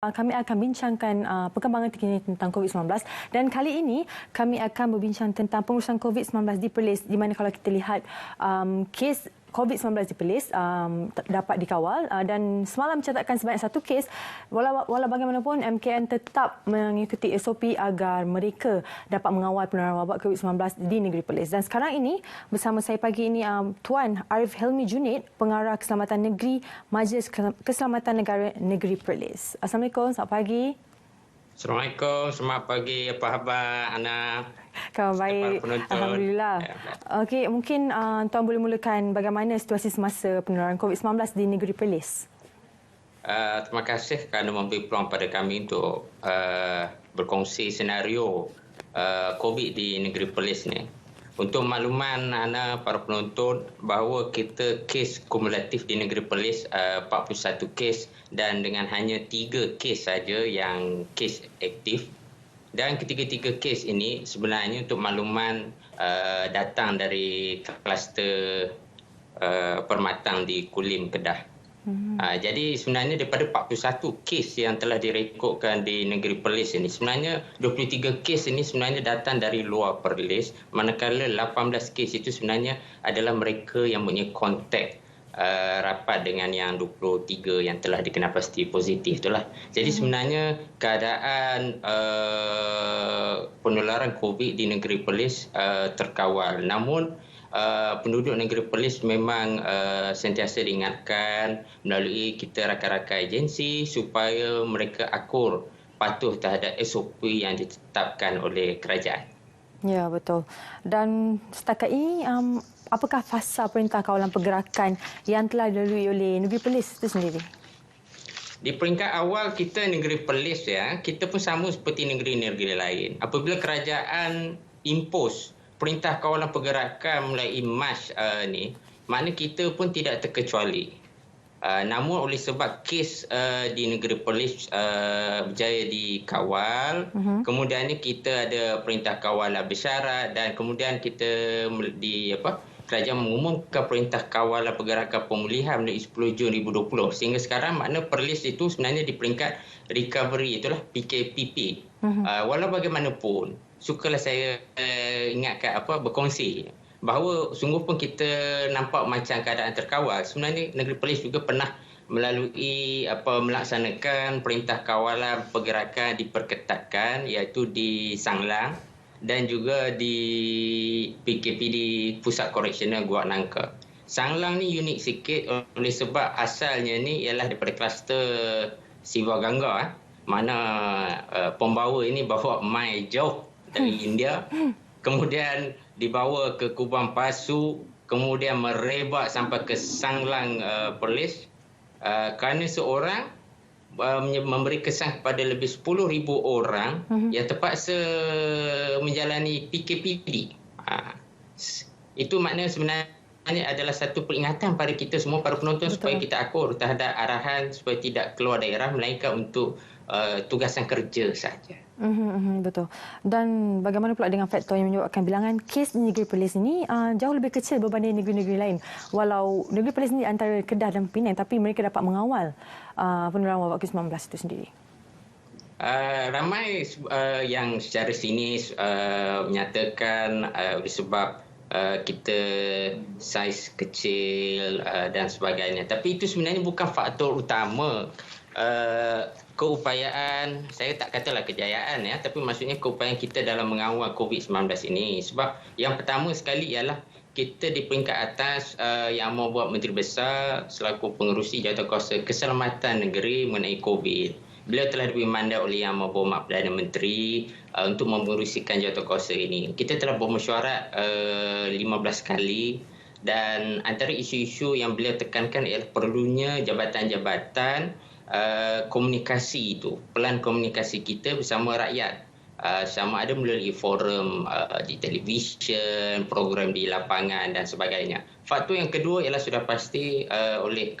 Kami akan bincangkan perkembangan terkini tentang COVID-19 dan kali ini kami akan berbincang tentang pengurusan COVID-19 di Perlis, di mana kalau kita lihat kes COVID-19 di Perlis dapat dikawal dan semalam mencatatkan sebanyak satu kes. Walau bagaimanapun MKN tetap mengikuti SOP agar mereka dapat mengawal penularan wabak COVID-19 di negeri Perlis. Dan sekarang ini bersama saya pagi ini Tuan Arif Helmi Junid, Pengarah Keselamatan Negeri Majlis Keselamatan Negara Negeri Perlis. Assalamualaikum, selamat pagi. Assalamualaikum, selamat pagi. Apa khabar Ana? Khabar baik, alhamdulillah. Okey, mungkin Tuan boleh mulakan bagaimana situasi semasa penularan COVID-19 di negeri Perlis. Terima kasih kerana memberi peluang pada kami untuk berkongsi senario COVID di negeri Perlis ni. Untuk makluman Ana, para penonton, bahawa kita kes kumulatif di negeri Perlis 41 kes dan dengan hanya 3 kes saja yang kes aktif. Dan ketiga-tiga kes ini sebenarnya untuk makluman datang dari kluster permatang di Kulim, Kedah. Jadi sebenarnya daripada 41 kes yang telah direkodkan di negeri Perlis ini, sebenarnya 23 kes ini sebenarnya datang dari luar Perlis, manakala 18 kes itu sebenarnya adalah mereka yang punya kontak rapat dengan yang 23 yang telah dikenal pasti positif itulah. Jadi sebenarnya keadaan penularan COVID di negeri Perlis terkawal. Namun penduduk negeri Perlis memang sentiasa diingatkan melalui kita rakan-rakan agensi supaya mereka akur patuh terhadap SOP yang ditetapkan oleh kerajaan. Ya, betul. Dan setakat ini apakah fasa perintah kawalan pergerakan yang telah dilalui oleh negeri Perlis itu sendiri? Di peringkat awal kita negeri Perlis kita pun sama seperti negeri-negeri lain. Apabila kerajaan impose perintah kawalan pergerakan mulai Mac ni, makna kita pun tidak terkecuali. Namun oleh sebab kes di negeri Perlis berjaya dikawal, kemudian kita ada perintah kawalan bersyarat dan kemudian kita kerajaan mengumumkan perintah kawalan pergerakan pemulihan pada 10 Jun 2020. Sehingga sekarang makna Perlis itu sebenarnya di peringkat recovery, itulah PKPP. Walau bagaimanapun, sukalah saya ingatkan berkongsi bahawa sungguh pun kita nampak macam keadaan terkawal. Sebenarnya negeri Perlis juga pernah melalui melaksanakan perintah kawalan pergerakan diperketatkan, iaitu di Sanglang dan juga di PKP di Pusat Koreksional Guak Nangka. Sanglang ni unik sikit oleh sebab asalnya ni ialah daripada kluster Siva Gangga, mana pembawa ini bawa mai jauh dari India, kemudian dibawa ke Kubang Pasu, kemudian merebak sampai ke Sanglang Perlis kerana seorang memberi kesan kepada lebih 10,000 orang yang terpaksa menjalani PKPD. Itu maknanya sebenarnya adalah satu peringatan pada kita semua, para penonton. Betul. Supaya kita akur terhadap arahan supaya tidak keluar daerah melainkan untuk tugasan kerja saja. Betul. Dan bagaimana pula dengan faktor yang menyebabkan bilangan kes di negeri Perlis ini jauh lebih kecil berbanding negeri-negeri lain. Walau negeri Perlis ini antara Kedah dan Penang, tapi mereka dapat mengawal penularan wabak COVID-19 itu sendiri. Ramai yang secara sinis menyatakan sebab kita saiz kecil dan sebagainya. Tapi itu sebenarnya bukan faktor utama. Keupayaan, saya tak katalah kejayaan tapi maksudnya keupayaan kita dalam mengawal COVID-19 ini. Sebab yang pertama sekali ialah kita di peringkat atas yang membuat Menteri Besar selaku pengerusi Jawatankuasa Keselamatan Negeri mengenai COVID. Beliau telah diberi mandat oleh Yang Berhormat Perdana Menteri untuk mengerusikan jawatankuasa ini. Kita telah bermesyuarat 15 kali dan antara isu-isu yang beliau tekankan ialah perlunya jabatan-jabatan komunikasi itu, pelan komunikasi kita bersama rakyat, sama ada melalui forum di televisyen, program di lapangan dan sebagainya. Faktor yang kedua ialah sudah pasti oleh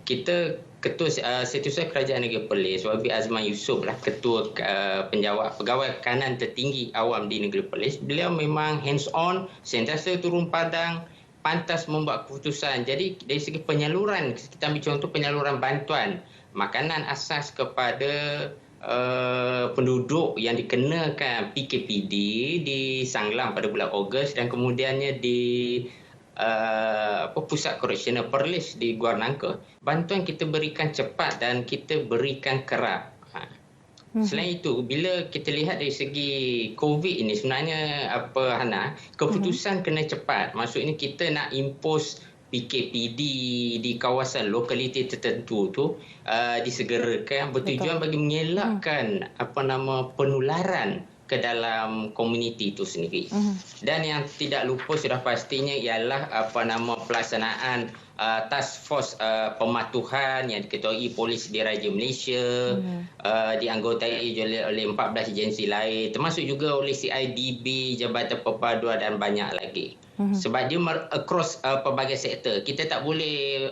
kita Ketua Setiausaha Kerajaan Negeri Perlis, Wabi Azman Yusof lah, Ketua Pegawai Kanan Tertinggi Awam di Negeri Perlis. Beliau memang hands on, sentiasa turun padang, pantas membuat keputusan. Jadi dari segi penyaluran, kita ambil contoh penyaluran bantuan makanan asas kepada penduduk yang dikenakan PKPD di Sanglang pada bulan Ogos dan kemudiannya di Pusat Koreksional Perlis di Gua Nangka. Bantuan kita berikan cepat dan kita berikan kerap. Selain itu, bila kita lihat dari segi COVID ini, sebenarnya Hana, keputusan kena cepat. Maksudnya kita nak impose PKPD di kawasan lokaliti tertentu tu disegerakan bertujuan bagi mengelakkan penularan ke dalam komuniti itu sendiri. Dan yang tidak lupa sudah pastinya ialah pelaksanaan task force pematuhan yang diketuai Polis Diraja Malaysia, dianggotai oleh 14 agensi lain, termasuk juga oleh CIDB, Jabatan Perpaduan dan banyak lagi. Sebab dia across pelbagai sektor. Kita tak boleh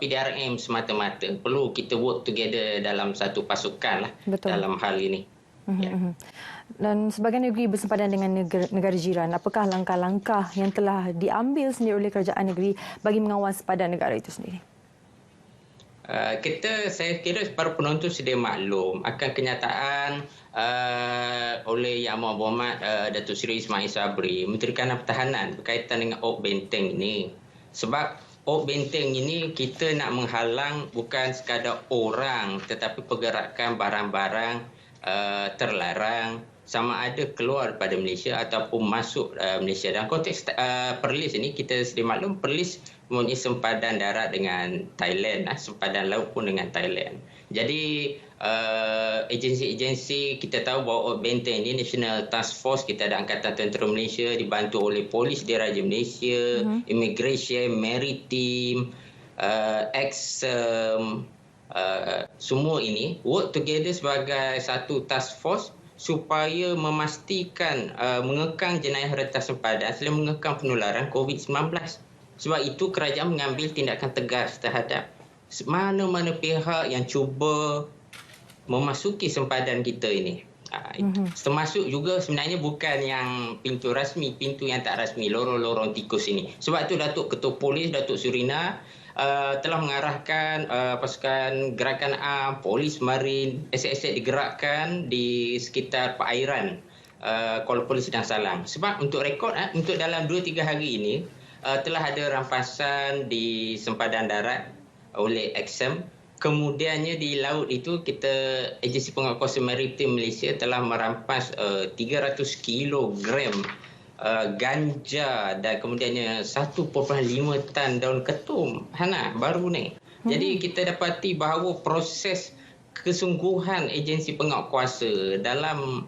PDRM semata-mata. Perlu kita work together dalam satu pasukan lah. Dalam hal ini. Dan sebagai negeri bersempadan dengan negara jiran, apakah langkah-langkah yang telah diambil sendiri oleh kerajaan negeri bagi mengawal sempadan negara itu sendiri? Saya kira para penonton sedia maklum akan kenyataan oleh Yang Amat Berhormat Datuk Seri Ismail Sabri, Menteri Kanan Pertahanan berkaitan dengan Ok Benteng ini. Sebab Ok Benteng ini kita nak menghalang bukan sekadar orang tetapi pergerakan barang-barang terlarang sama ada keluar daripada Malaysia ataupun masuk Malaysia. Dalam konteks Perlis ini kita sedia maklum Perlis mempunyai sempadan darat dengan Thailand, sempadan laut pun dengan Thailand. Jadi agensi-agensi kita tahu bahawa Ok Benteng ini National Task Force, kita ada Angkatan Tentera Malaysia dibantu oleh Polis Diraja Malaysia, Immigration, Maritime, Exam, semua ini work together sebagai satu task force supaya memastikan mengekang jenayah rentas sempadan selain mengekang penularan COVID-19. Sebab itu kerajaan mengambil tindakan tegas terhadap mana-mana pihak yang cuba memasuki sempadan kita ini. Termasuk juga sebenarnya bukan yang pintu rasmi, pintu yang tak rasmi, lorong-lorong tikus ini. Sebab itu Datuk Ketua Polis, Datuk Surina telah mengarahkan pasukan gerakan Polis Marin, aset-aset digerakkan di sekitar perairan Kuala Lumpur dan Salang. Sebab untuk rekod, untuk dalam 2-3 hari ini telah ada rampasan di sempadan darat oleh Exam. Kemudiannya di laut itu kita Agensi Penguatkuasa Maritim Malaysia telah merampas 300 kilogram ganja dan kemudiannya 1.5 tan daun ketum. Hana, baru ni. Jadi kita dapati bahawa proses kesungguhan agensi penguatkuasa dalam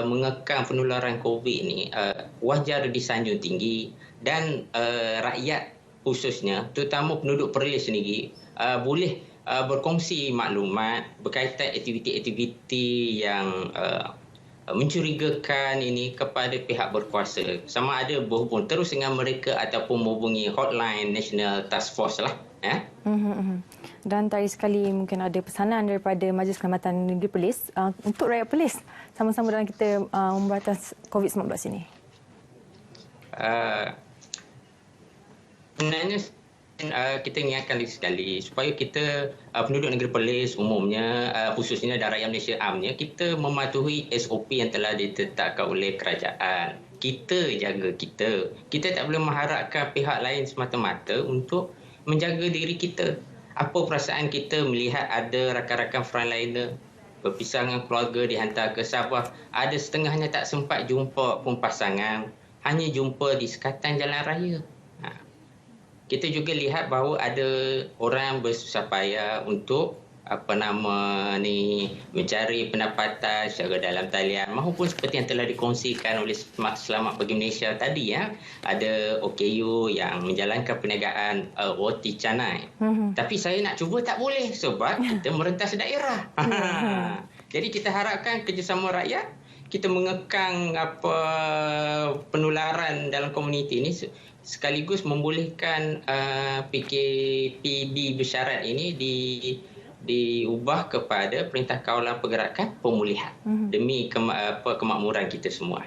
mengekang penularan COVID ni wajar disanjung tinggi dan rakyat khususnya, terutama penduduk Perlis sendiri boleh berkongsi maklumat berkaitan aktiviti-aktiviti yang mencurigakan ini kepada pihak berkuasa, sama ada berhubung terus dengan mereka ataupun menghubungi hotline National Task Force lah. Dan tadi sekali mungkin ada pesanan daripada Majlis Keselamatan Negeri Perlis untuk rakyat Perlis sama-sama dalam kita memberantas COVID-19 ini. Sebenarnya kita ingatkan lagi sekali supaya kita penduduk negeri Perlis umumnya, khususnya dan rakyat Malaysia amnya, kita mematuhi SOP yang telah ditetapkan oleh kerajaan. Kita jaga kita. Kita tak boleh mengharapkan pihak lain semata-mata untuk menjaga diri kita. Apa perasaan kita melihat ada rakan-rakan frontliner berpisah dengan keluarga, dihantar ke Sabah. Ada setengahnya tak sempat jumpa pun pasangan, hanya jumpa di sekatan jalan raya. Kita juga lihat bahawa ada orang bersusah payah untuk mencari pendapatan secara dalam talian maupun seperti yang telah dikongsikan oleh Selamat Pagi Malaysia tadi ya, ada OKU yang menjalankan perniagaan roti canai. Tapi saya nak cuba tak boleh sebab kita merentas daerah. Jadi kita harapkan kerjasama rakyat, kita mengekang penularan dalam komuniti ini sekaligus membolehkan PKPD bersyarat ini diubah kepada Perintah Kawalan Pergerakan Pemulihan demi kemakmuran kita semua.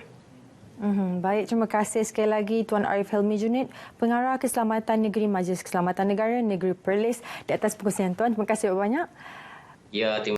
Baik, terima kasih sekali lagi Tuan Arif Helmi Junid, Pengarah Keselamatan Negeri Majlis Keselamatan Negara Negeri Perlis, di atas perkongsian Tuan. Terima kasih banyak. Ya, terima